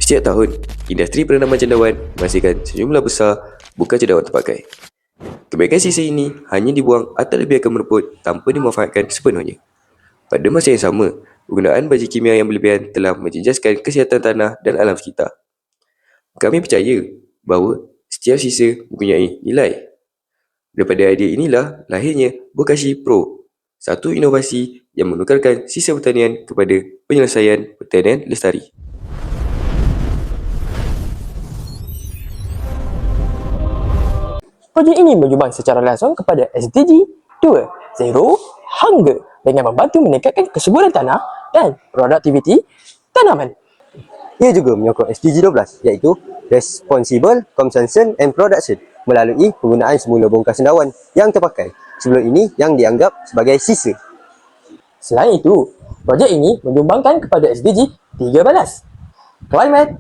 Setiap tahun, industri penanaman cendawan menghasilkan sejumlah besar bukan cendawan terpakai. Kebanyakan sisa ini hanya dibuang atau dibiarkan mereput tanpa dimanfaatkan sepenuhnya. Pada masa yang sama, penggunaan baja kimia yang berlebihan telah menjejaskan kesihatan tanah dan alam sekitar. Kami percaya bahawa setiap sisa mempunyai nilai. Daripada idea inilah lahirnya Bokashi Pro, satu inovasi yang menukarkan sisa pertanian kepada penyelesaian pertanian lestari. Projek ini menyumbang secara langsung kepada SDG 2, Zero Hunger, dengan membantu meningkatkan kesuburan tanah dan produktiviti tanaman. Ia juga menyokong SDG 12 iaitu Responsible Consumption and Production melalui penggunaan semula bongkar cendawan yang terpakai sebelum ini yang dianggap sebagai sisa. Selain itu, projek ini menyumbangkan kepada SDG 13, Climate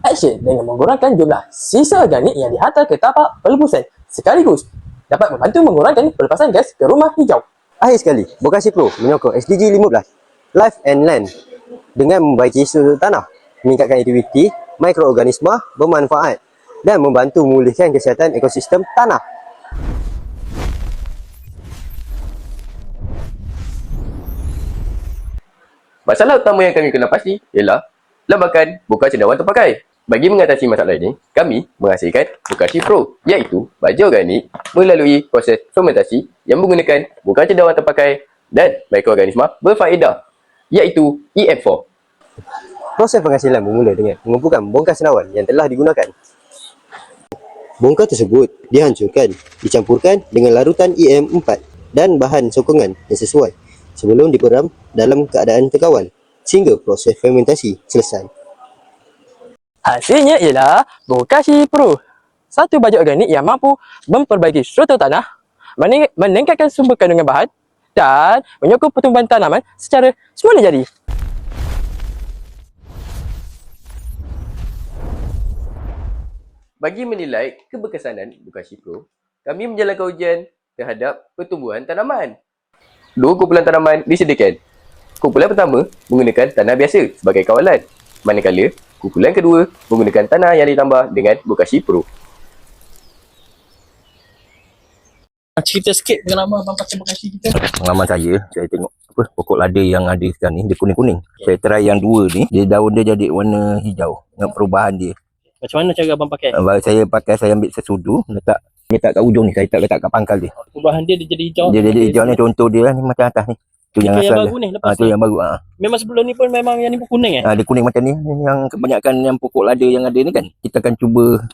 Action, dengan mengurangkan jumlah sisa organik yang dihantar ke tapak pelebusan sekaligus dapat membantu mengurangkan pelepasan gas ke rumah hijau. Akhir sekali, Bokashi Pro menyokong SDG 15, Life and Land, dengan membaiki struktur tanah, meningkatkan aktiviti mikroorganisma bermanfaat dan membantu memulihkan kesihatan ekosistem tanah. Masalah utama yang kami kena pasti ialah lambakan bukan cendawan terpakai. Bagi mengatasi masalah ini, kami menghasilkan Bokashi Pro, iaitu baja organik melalui proses fermentasi yang menggunakan bukan cendawan terpakai dan mikroorganisma berfaedah, iaitu EM4. Proses penghasilan bermula dengan mengumpulkan bongkar cendawan yang telah digunakan. Bongkar tersebut dihancurkan, dicampurkan dengan larutan EM4 dan bahan sokongan yang sesuai sebelum diperam dalam keadaan terkawal sehingga proses fermentasi selesai. Hasilnya ialah Bokashi Pro, satu baja organik yang mampu memperbaiki struktur tanah, meningkatkan sumber kandungan bahan dan menyokong pertumbuhan tanaman secara semula jadi. Bagi menilai keberkesanan Bokashi Pro, kami menjalankan ujian terhadap pertumbuhan tanaman. Dua kumpulan tanaman disediakan. Kumpulan pertama menggunakan tanah biasa sebagai kawalan, manakala kumpulan kedua menggunakan tanah yang ditambah dengan Bokashi Pro. Cerita sikit pengalaman abang pakai Bokashi kita. Pengalaman saya tengok pokok lada yang ada sekarang ni, dia kuning-kuning. Saya try yang dua ni, daun dia jadi warna hijau dengan perubahan dia. Macam mana cara abang pakai? Saya pakai, saya ambil sesudu, letak kat ujung ni, saya letak kat pangkal dia. Perubahan dia jadi hijau. Dia jadi hijau ni, contoh dia ni macam atas ni. Tu yang asal baru ni lepas tu yang baru. Memang sebelum ni pun memang yang ni pun kuning dia kuning macam ni. Yang kebanyakan yang pokok lada yang ada ni kan, kita akan cuba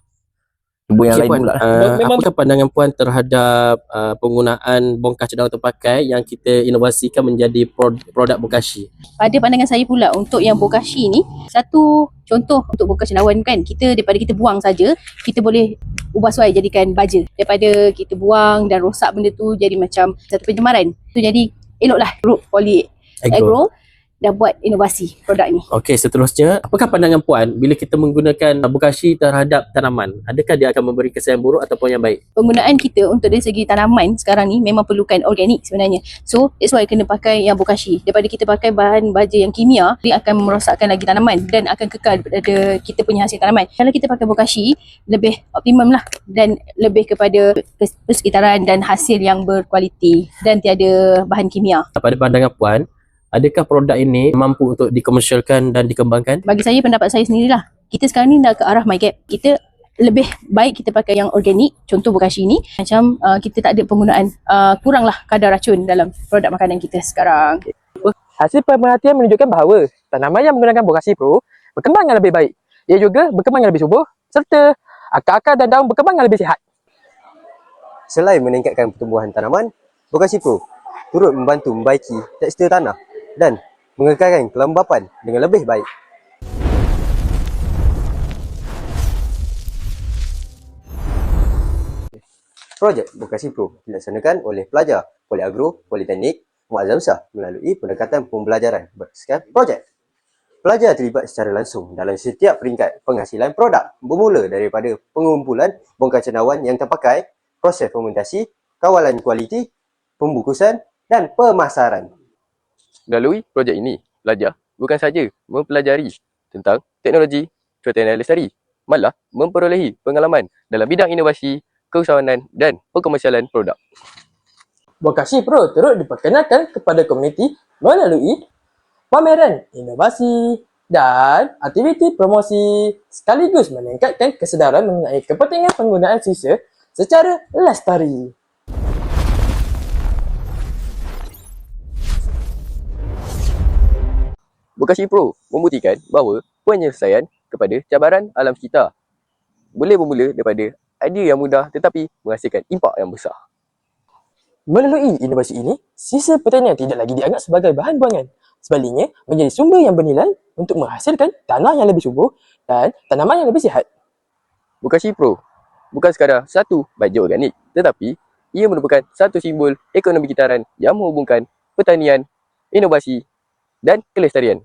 yang lain puan, pula. Apakah pandangan puan terhadap penggunaan bongkar cendawan terpakai yang kita inovasikan menjadi produk Bokashi? Pada pandangan saya pula, untuk yang Bokashi ni, satu contoh untuk bongkar cendawan kan, daripada kita buang saja, kita boleh ubah suai jadikan baja. Daripada kita buang dan rosak benda tu jadi macam satu pencemaran. Tu jadi eloklah Group Poly Agro dah buat inovasi produk ni. Okey, seterusnya, apakah pandangan puan bila kita menggunakan Bokashi terhadap tanaman? Adakah dia akan memberi kesan yang buruk ataupun yang baik? Penggunaan kita untuk dari segi tanaman sekarang ni memang perlukan organik sebenarnya. So, that's why kena pakai yang Bokashi. Daripada kita pakai bahan baja yang kimia, dia akan merosakkan lagi tanaman dan akan kekal pada kita punya hasil tanaman. Kalau kita pakai Bokashi, lebih optimum lah dan lebih kepada persekitaran dan hasil yang berkualiti dan tiada bahan kimia. Pada pandangan puan, adakah produk ini mampu untuk dikomersialkan dan dikembangkan? Bagi saya, pendapat saya sendirilah. Kita sekarang ni dah ke arah MyGap. Kita lebih baik kita pakai yang organik, contoh Bokashi ni. Macam kita tak ada penggunaan, kuranglah kadar racun dalam produk makanan kita sekarang. Hasil pemerhatian menunjukkan bahawa tanaman yang menggunakan Bokashi Pro berkembang yang lebih baik. Ia juga berkembang yang lebih subur serta akar-akar dan daun berkembang yang lebih sihat. Selain meningkatkan pertumbuhan tanaman, Bokashi Pro turut membantu membaiki tekstur tanah dan mengekalkan kelembapan dengan lebih baik. Projek Bokashi Pro dilaksanakan oleh pelajar Poliagro Politeknik Muazzam Shah melalui pendekatan pembelajaran berasaskan projek. Pelajar terlibat secara langsung dalam setiap peringkat penghasilan produk, bermula daripada pengumpulan bongkar cendawan yang terpakai, proses fermentasi, kawalan kualiti, pembungkusan dan pemasaran. Melalui projek ini, pelajar bukan saja mempelajari tentang teknologi, cuaca yang lestari, malah memperolehi pengalaman dalam bidang inovasi, keusahawanan dan pengomersialan produk. Bokashi Pro turut diperkenalkan kepada komuniti melalui pameran inovasi dan aktiviti promosi sekaligus meningkatkan kesedaran mengenai kepentingan penggunaan sisa secara lestari. Bokashi Pro membuktikan bahawa penyelesaian kepada cabaran alam sekitar boleh bermula daripada idea yang mudah tetapi menghasilkan impak yang besar. Melalui inovasi ini, sisa pertanian tidak lagi dianggap sebagai bahan buangan. Sebaliknya, menjadi sumber yang bernilai untuk menghasilkan tanah yang lebih subur dan tanaman yang lebih sihat. Bokashi Pro bukan sekadar satu baja organik, tetapi ia merupakan satu simbol ekonomi kitaran yang menghubungkan pertanian, inovasi dan kelestarian.